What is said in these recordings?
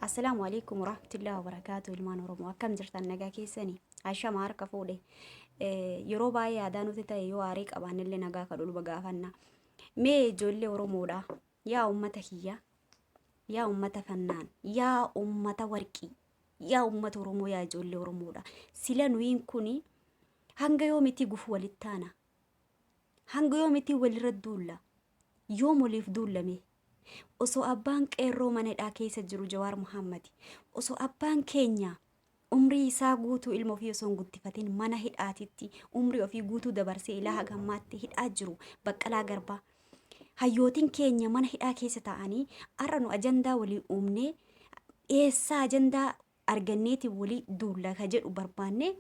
السلام عليكم ورحمة الله وبركاته ilmaan oromoo akkam jirtan nagaa keessanii ashama harka fuudhe yeroo baay'ee aadaan nuti ta'e yoo aarii qabaannillee nagaa kadhulu gaafanna mee ijoollee oromoodha yaa ummata kiyya yaa ummata fannaan yaa ummata warqii yaa ummata oromoo yaa ijoollee oromoodha sila nuyin kuni hanga yoomiti gufu walittaana hanga yoomiti walirra duulla yoom waliif duullame osoo abbaan qeerroo manadhaa keessa jiru Jawaar Muhammad osoo abbaan keenya umrii isaa guutuu ilma ofii osoo hin guddifatin mana hidhaatitti umrii ofii guutuu dabarsee ilaa gammaatti hidhaa jiru Baqqalaa Garbaa hayyootiin keenya mana hidhaa keessa ta'anii har'a nu ajandaa walii uumnee eessaa ajandaa arganneeti walii duulla ka jedhu barbaanne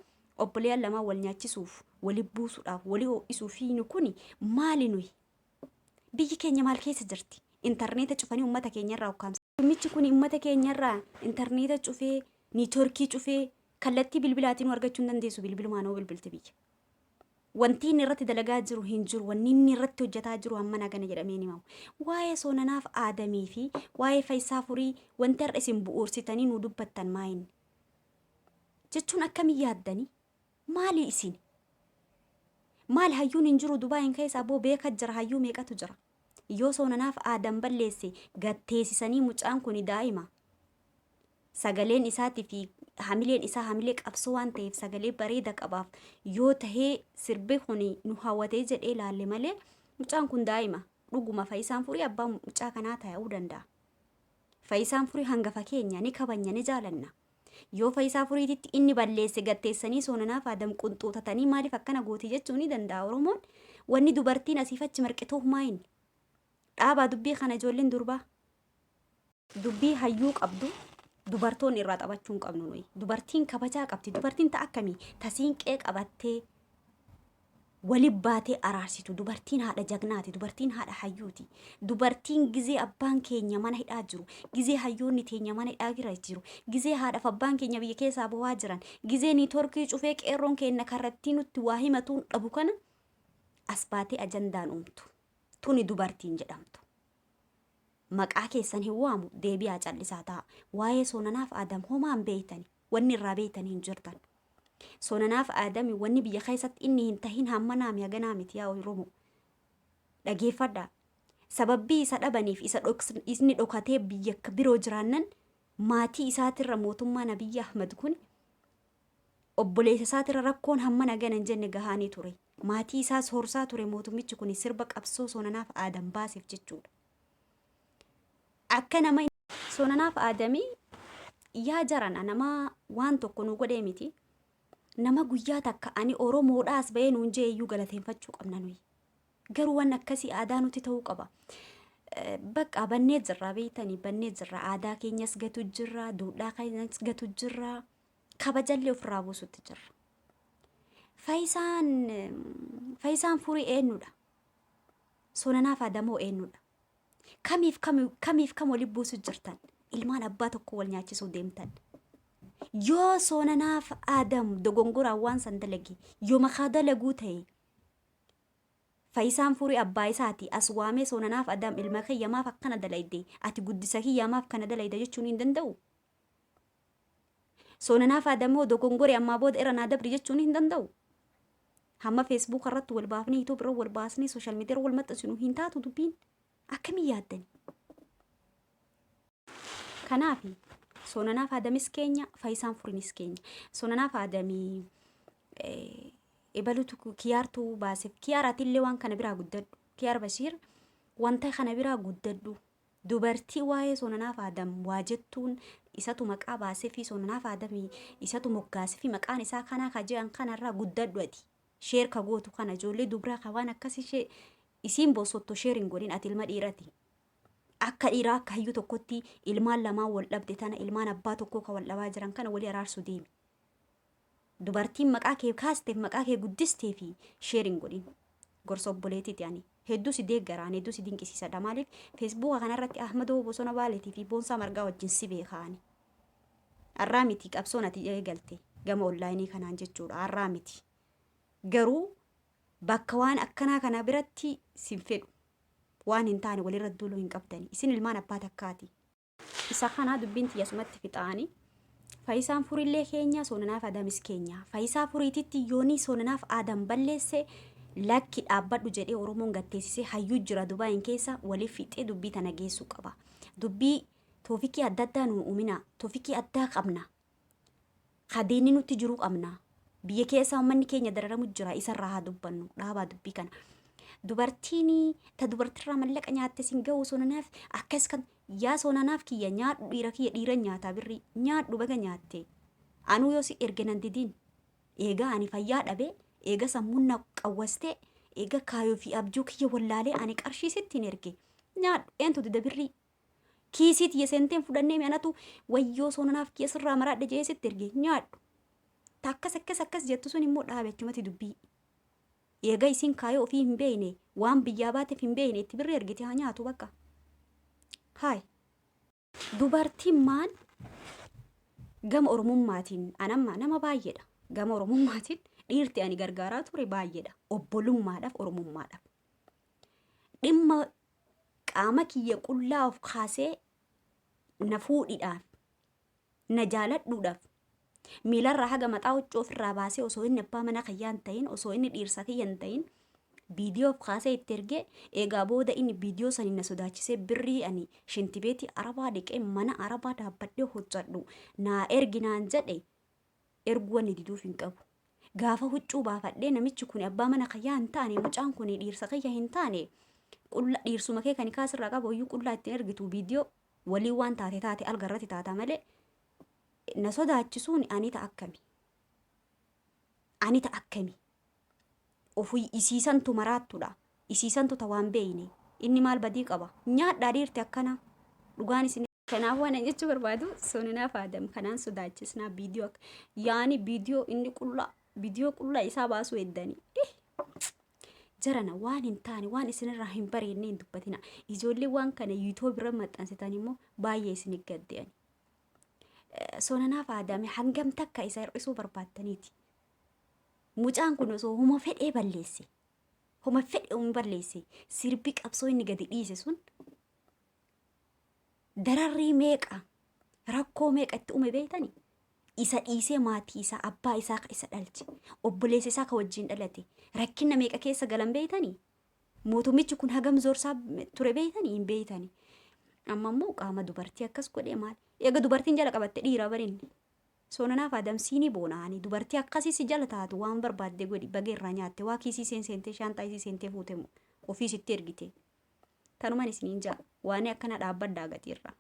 obboleeyyan lamaa wal nyaachisuuf walii buusuudhaaf walii ho'isuuf nu kuni maali nuyi biyyi keenya maal keessa jirti intarneeta cufanii ummata keenyarraa ukkaamsa. Michi kun ummata keenyarraa intarneeta cufee niitoorkii cufee kallattii bilbilaatiin argachuu hin dandeessu bilbilumaan oo bilbilti biyya. Wanti inni irratti dalagaa jiru hin jiru wanni inni irratti hojjetaa jiru hammana gana jedhamee ni himamu. Waa'ee soonanaaf aadamii fi waa'ee Faayisaa Furii wanti har'a isin bu'uursitanii nu dubbattan maayin jechuun akkamii yaaddanii maali isin maal hayyuun hin jiru Dubaayin keessa aboo beekaa jira hayyuu meeqatu jira. Yoo soonanaaf aadam balleesse gatteessisanii mucaan kun daa'ima sagaleen isaatii fi hamileen isaa hamilee qabsoo waan ta'eef sagalee bareeda qabaaf yoo tahee sirbi kun nu hawwatee jedhee laalle malee mucaan kun daa'ima dhuguma Faayisaan Furii abbaa mucaa kanaa ta'uu danda'a. Faayisaan Furii hangafa keenya ni kabanya ni jaalanna. Yoo Faayisaa Furiititti inni balleesse gatteessanii soonanaaf aadam qunxuutatanii maaliif akkana gooti jechuu ni danda'a Oromoon wanni dubartiin asiif achi marqituuf maayin. Dhaabaa dubbii kana ijoolleen durbaa dubbii hayyuu qabdu dubartoonni irraa taphachuu hin qabnu nuyi dubartiin kabajaa qabdi dubartiin ta'a akkamii tasiinqee qabattee waliin baatee araarsitu dubartiin haadha jagnaati dubartiin haadha hayyuuti dubartiin gizee abbaan keenya mana hidhaa jiru gizee hayyoonni teenya mana hidhaa jiru gizee haadhaaf abbaan keenya biyya keessaa bu'aa jiran gizee niitoorkii cufee qeerroon keenya karrattii nutti waa himatuun dhabu kana as baatee ajandaan uumtu. Tuni dubartiin jedhamtu. Maqaa keessan hin waamu deebi'aa callisaa ta'a. Waa'ee soonanaaf aadam homaan beeytani. Wanni irraa beeytanii hin jirtan. Soonanaaf aadami wanni biyya keessatti inni hin tahin hamma naami haganaa miti yaa Oromoo. Dhageeffadhaa. Sababbii isa dhabaniif isni dhokatee biyya biroo jiraannan maatii isaatirra mootummaa Nabiyyi Ahmad kun obboleessa isaatirra rakkoon hamma nagana hin jenne gahaanii ture. Maatii isaa soorsaa ture mootummichi kun sirba qabsoo soonanaaf aadam baaseef jechuudha. Akka nama soonanaaf aadamii yaa jarana nama waan tokko nu godhee miti. Nama guyyaa takka ani Oromoodhaas bahee nuun jee iyyuu galateeffachuu qabna nuyi. Garuu waan akkasii aadaa nuti ta'uu qaba. Bakka bannee jirra beeytanii bannee jirra aadaa keenyas gatu jirra duudhaa keenyas gatu jirra kabajallee ofirraa buusutti jirra. Faayisaan Furii eenyudha? Soonanaaf aadamoo eenyudha? Kamiif kam waliin buusu jirtan? Ilmaan abbaa tokko wal nyaachisuu deemtan. Yoo soonanaaf aadam dogongoraan waan san dalage yoo makaa dalaguu ta'e Faayisaan Furii abbaa isaati as waamee soonanaaf aadam ilma kiyyamaaf akkana dalayde ati guddisa kiyyamaaf kana dalayda jechuun hin danda'u. Soonanaaf aadamoo dogongoree ammaa booda irra naa dabri jechuun hin danda'u. Hamma Facebook irratti wal baafnee YouTube irra wal baasnee social media irra wal maxxansinu hin taatu dubbiin akkamii yaaddani. Kanaaf soonanaaf aadamis keenya Faayisaan Furiinis keenya soonanaaf aadamii ebalutu kiyaartuu baaseef kiyaaraatillee waan kana biraa guddadhu kiyaar Bashiir wanta kana biraa guddadhu dubartii waa'ee soonanaaf aadam waa jettuun isatu maqaa baasee fi soonanaaf aadamii isatu moggaasee fi maqaan isaa kanaa kajean kanarraa guddadhu ati. Sheer ka gootu kana ijoollee dubraa ka waan akkasii isiin boosotto sheerin godhin ati ilma dhiirati. Akka dhiiraa akka hayyuu tokkotti ilmaan lamaan wal dhabde tana ilmaan abbaa tokkoo ka wal dhabaa jiran kana walii araarsu deemi. Dubartiin maqaa kee kaasteef maqaa kee guddistee fi sheerin godhin gorsa obboleetiiti ani hedduu si deeggaraan hedduu si dinqisiisadha maaliif feesbuuka kanarratti Ahmadoo Bosona Baaleetii fi Boonsaa Margaa wajjin si beekaani. Har'aa miti qabsoon ati eegalte gama onlaayinii kanaan jechuudha har'aa miti. Garuu bakka waan akkanaa kana biratti sin fedhu waan hin taane walirra duuluu hin qabdani isin ilmaan abbaa takkaati. isa kana dubbiin tiyyasumatti fixaani faayisaan furillee keenya soonanaaf adamis keenya faayisaa furiititti yoonii soonanaaf adam balleesse lakki dhaabbadhu jedhee oromoon gatteessisee hayyuu jira Dubaayin keessa waliif fixee dubbii tana geessuu qaba dubbii toofikii adda addaa nu uumina toofikii addaa qabna kadeeni nutti jiru qabna biyya keessa uummanni keenya dararamu jira isarraa haa dubbannu dhaabaa dubbii kana dubartiin ta dubartirraa mallaqa nyaatte sin ga'u soonanaaf akkas kan yaa soonanaaf kiyya nyaadhu dhiira kiyya dhiira nyaataa birrii nyaadhu baga nyaatte anuu yoo si ergenan didiin eegaa ani fayyaa dhabee eega sammuun na qawwastee eega kaayoo fi abjuu kiyya wallaalee ani qarshii sittiin erge nyaadhu eentu dida birrii kiisiit yesenteen fudhannee mi'anatu wayyoo soonanaaf kiyya sirraa maraadha jee sitti erge nyaadhu takkas jettu sun immoo dhaabachumati dubbii eega isin kaayoo ofii hin beeyne waan biyyaa baateef hin beeyne itti birrii ergite haa nyaatu bakka haay dubartiin maan gama oromummaatiin anamma nama baay'eedha gama oromummaatiin dhiirti ani gargaaraa ture baay'eedha obbolummaadhaaf oromummaadhaaf dhimma qaama kiyya qullaa of kaasee na fuudhiidhaaf na jaaladhuudhaaf miilarraa haga maxaa huccoo ofirraa baasee osoo inni abbaa mana kiyyaa hin ta'in osoo inni dhiirsa kiyya hin ta'in viidiyoo of kaasee itti ergee eegaa booda inni viidiyoo sanii na sodaachisee birrii ani shintibeetii arabaa dhiqee mana arabaa dhaabbadhee hojjadhu naa erginaan jedhe erguu wanni diduuf hin qabu gaafa huccuu baafadhee namichi kun abbaa mana kiyyaa hin taane mucaan kun dhiirsa kiyya hin taane qulla dhiirsuma kee kan kaasirraa qabu iyyuu qullaa ittiin ergitu viidiyoo walii waan taate algarratti taata malee na sodaachisuun ani ta'a akkami ofii isiisantu maraattudha isiisantu ta waan beeyne inni maal badii qaba nyaadhaa dhiirti akkana dhugaan isin kanaaf waan jechuu barbaadu soonanaaf adam kanaan sodaachisnaa viidiyoo yaani viidiyoo inni viidiyoo qullaa isaa baasuu eddanii jarana waan hin taane waan isinirraa hin bareenne hin dubbatina ijoollee waan kana yuutoob irra maxxansitan immoo baay'ee isin gadde'ani soonanaaf adam hangam takka isa hir'isuu barbaattaniiti mucaan kun osoo homa fedhee balleesse sirbi qabsoo inni gadi dhiise sun dararrii meeqa rakkoo meeqa itti uume beektani isa dhiisee maatii isaa abbaa isaa ka isa dhalche obboleessa isaa ka wajjin dhalate rakkina meeqa keessa galan beektani mootummichi kun hagam zoorsaa ture beektani hin beektani amma immoo qaama dubartii akkas godhee maal eega dubartiin jala qabatte dhiira barinne soonanaaf adamsiini boonaani dubartii akkasii si jala taatu waan barbaadde godhi bageerraa nyaatte waa kiisii seentee shaantaa isii seentee fuute ofii sitti ergite tanuman isiniin jaa waan akkana dhaabbaddaa gatiirra